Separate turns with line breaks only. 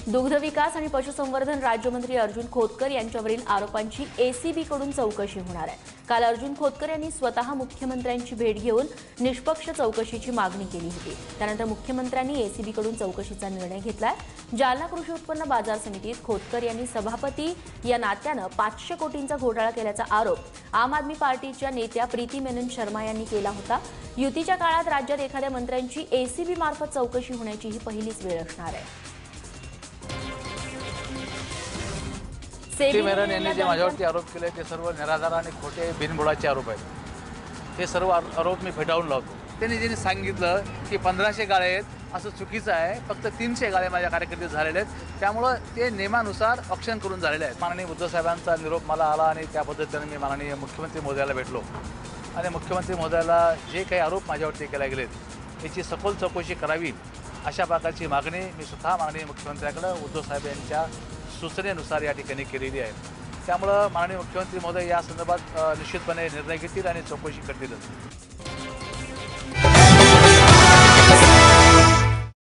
दुग्ध विकास आणि पशुसंवर्धन राज्यमंत्री अर्जुन खोतकर यांच्यावरील आरोपांची एसीबीकडून चौकशी होणार आहे। काल अर्जुन खोतकर यांनी स्वतः मुख्यमंत्र्यांची भेट घेऊन निष्पक्ष चौकशीची मागणी केली होती। त्यानंतर मुख्यमंत्र्यांनी एसीबीकडून चौकशीचा निर्णय घेतलाय। जालना कृषी उत्पन्न बाजार समितीत खोतकर यांनी सभापती या नात्यानं 500 कोटींचा घोटाळा केल्याचा आरोप आम आदमी पार्टीच्या नेत्या प्रीती मेनन शर्मा यांनी केला होता। युतीच्या काळात राज्यात एखाद्या मंत्र्यांची एसीबी मार्फत चौकशी होण्याची ही पहिलीच वेळ असणार आहे।
प्रीती मेनन यांनी जे माझ्यावरती आरोप केले ते सर्व निराधार आणि खोटे बिनबुडाचे आरोप आहेत। हे सर्व आरोप मी फेटाळून लावतो। त्यांनी जे सांगितलं की 1500 गाळे आहेत असं चुकीचं आहे। फक्त 300 गाळे माझ्या कारकिर्दीत झालेले आहेत। त्यामुळे ते नियमानुसार ऑप्शन करून झालेले आहेत। माननीय उद्धव साहेबांचा निरोप मला आला आणि त्या पद्धतीने मी माननीय मुख्यमंत्री महोदयाला भेटलो आणि मुख्यमंत्री महोदयाला जे काही आरोप माझ्यावरती केले गेलेत याची सखोल चौकशी करावी अशा प्रकारची मागणी मी स्वतः माननीय मुख्यमंत्र्यांकडे उद्धव साहेब यांच्या सूचनेनुसार या ठिकाणी केलेली आहे। त्यामुळे माननीय मुख्यमंत्री महोदय या संदर्भात निश्चितपणे निर्णय घेतील आणि चौकशी करतील।